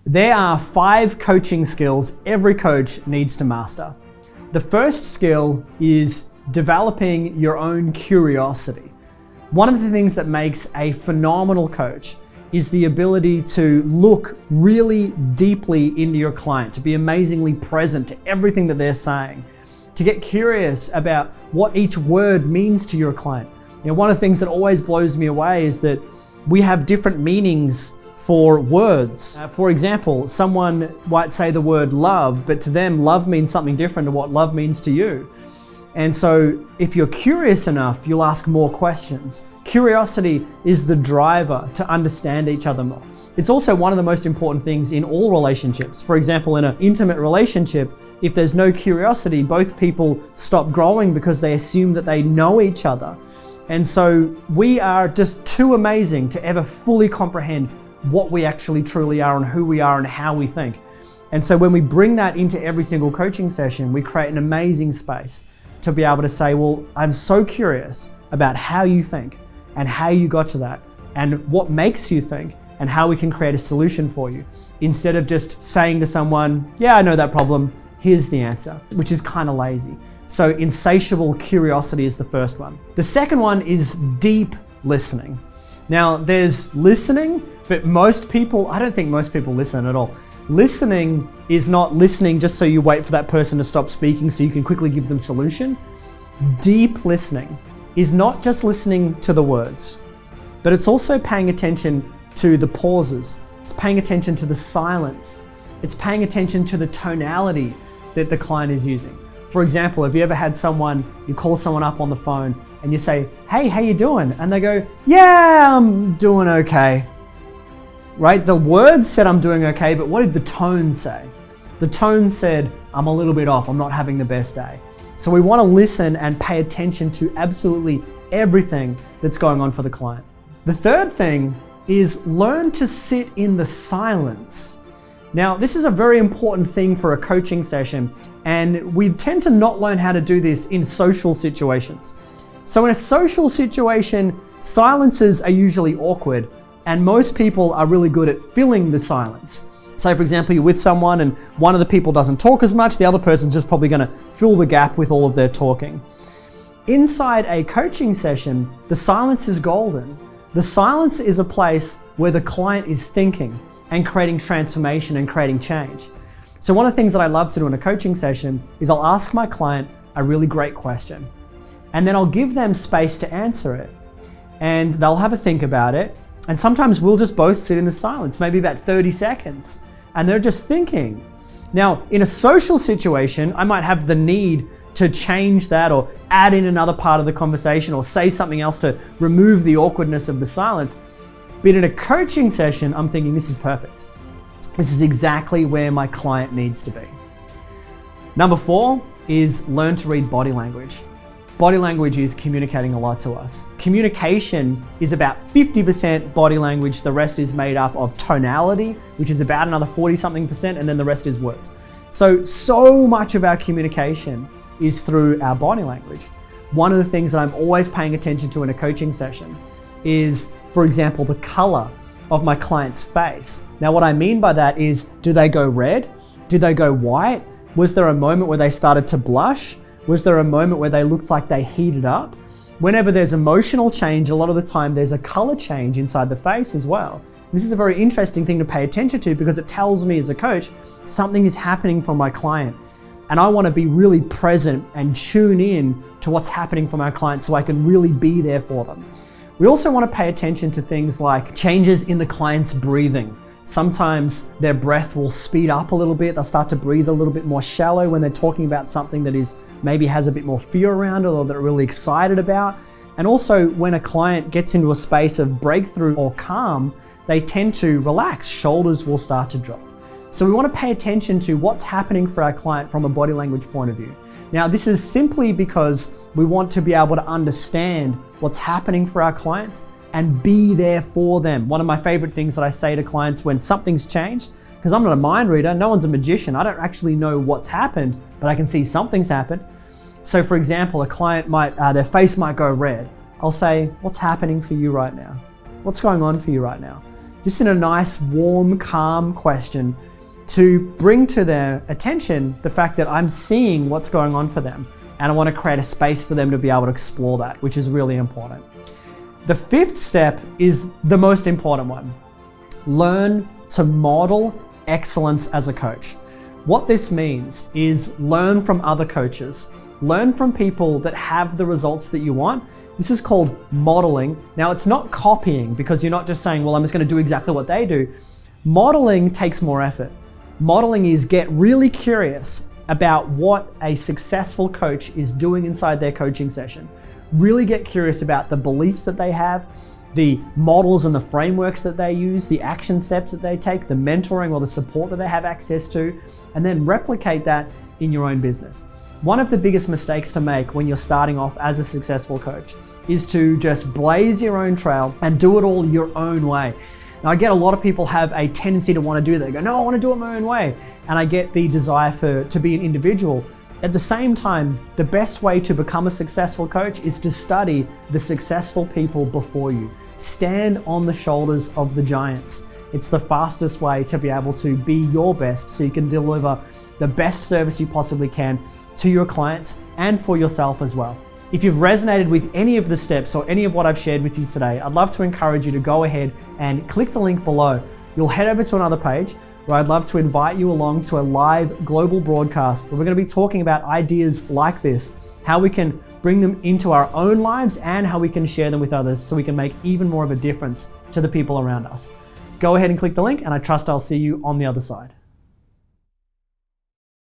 There are 5 coaching skills every coach needs to master. The first skill is developing your own curiosity. One of the things that makes a phenomenal coach is the ability to look really deeply into your client, to be amazingly present to everything that they're saying, to get curious about what each word means to your client. One of the things that always blows me away is that we have different meanings for words. For example, someone might say the word love, but to them, love means something different to what love means to you. And so if you're curious enough, you'll ask more questions. Curiosity is the driver to understand each other more. It's also one of the most important things in all relationships. For example, in an intimate relationship, if there's no curiosity, both people stop growing because they assume that they know each other. And so we are just too amazing to ever fully comprehend what we actually truly are and who we are and how we think. And so when we bring that into every single coaching session, we create an amazing space to be able to say, well, I'm so curious about how you think and how you got to that and what makes you think and how we can create a solution for you, instead of just saying to someone, yeah, I know that problem, here's the answer, which is kind of lazy. So insatiable curiosity is the first one. The second one is deep listening. Now there's listening, but I don't think most people listen at all. Listening is not listening just so you wait for that person to stop speaking so you can quickly give them solution. Deep listening is not just listening to the words, but it's also paying attention to the pauses. It's paying attention to the silence. It's paying attention to the tonality that the client is using. For example, have you ever had you call someone up on the phone and you say, hey, how you doing? And they go, yeah, I'm doing okay. Right? The words said I'm doing okay, but what did the tone say? The tone said, I'm a little bit off, I'm not having the best day. So we want to listen and pay attention to absolutely everything that's going on for the client. The third thing is learn to sit in the silence. Now, this is a very important thing for a coaching session, and we tend to not learn how to do this in social situations. So in a social situation, silences are usually awkward, and most people are really good at filling the silence. Say, for example, you're with someone and one of the people doesn't talk as much, the other person's just probably gonna fill the gap with all of their talking. Inside a coaching session, the silence is golden. The silence is a place where the client is thinking and creating transformation and creating change. So one of the things that I love to do in a coaching session is I'll ask my client a really great question, and then I'll give them space to answer it. And they'll have a think about it. And sometimes we'll just both sit in the silence, maybe about 30 seconds, and they're just thinking. Now, in a social situation, I might have the need to change that or add in another part of the conversation or say something else to remove the awkwardness of the silence. But in a coaching session, I'm thinking this is perfect. This is exactly where my client needs to be. Number 4 is learn to read body language. Body language is communicating a lot to us. Communication is about 50% body language. The rest is made up of tonality, which is about another 40-something%, and then the rest is words. So much of our communication is through our body language. One of the things that I'm always paying attention to in a coaching session is, for example, the color of my client's face. Now, what I mean by that is, do they go red? Do they go white? Was there a moment where they started to blush? Was there a moment where they looked like they heated up? Whenever there's emotional change, a lot of the time there's a color change inside the face as well. This is a very interesting thing to pay attention to because it tells me as a coach, something is happening for my client. And I want to be really present and tune in to what's happening for my client so I can really be there for them. We also want to pay attention to things like changes in the client's breathing. Sometimes their breath will speed up a little bit. They'll start to breathe a little bit more shallow when they're talking about something that is maybe has a bit more fear around it or they're really excited about. And also when a client gets into a space of breakthrough or calm, they tend to relax. Shoulders will start to drop. So we want to pay attention to what's happening for our client from a body language point of view. Now, this is simply because we want to be able to understand what's happening for our clients and be there for them. One of my favorite things that I say to clients when something's changed, because I'm not a mind reader, no one's a magician, I don't actually know what's happened, but I can see something's happened. So for example, a client their face might go red. I'll say, what's happening for you right now? What's going on for you right now? just in a nice, warm, calm question to bring to their attention the fact that I'm seeing what's going on for them. And I want to create a space for them to be able to explore that, which is really important. The fifth step is the most important one. Learn to model excellence as a coach. What this means is learn from other coaches. Learn from people that have the results that you want. This is called modeling. Now, it's not copying, because you're not just saying, well, I'm just going to do exactly what they do. Modeling takes more effort. Modeling is get really curious about what a successful coach is doing inside their coaching session. Really get curious about the beliefs that they have, the models and the frameworks that they use, the action steps that they take, the mentoring or the support that they have access to, and then replicate that in your own business. One of the biggest mistakes to make when you're starting off as a successful coach is to just blaze your own trail and do it all your own way. Now, I get a lot of people have a tendency to want to do that. They go, no, I want to do it my own way. And I get the desire to be an individual. At the same time, the best way to become a successful coach is to study the successful people before you. Stand on the shoulders of the giants. It's the fastest way to be able to be your best so you can deliver the best service you possibly can to your clients and for yourself as well. If you've resonated with any of the steps or any of what I've shared with you today, I'd love to encourage you to go ahead and click the link below. You'll head over to another page where I'd love to invite you along to a live global broadcast where we're going to be talking about ideas like this, how we can bring them into our own lives and how we can share them with others so we can make even more of a difference to the people around us. Go ahead and click the link, and I trust I'll see you on the other side.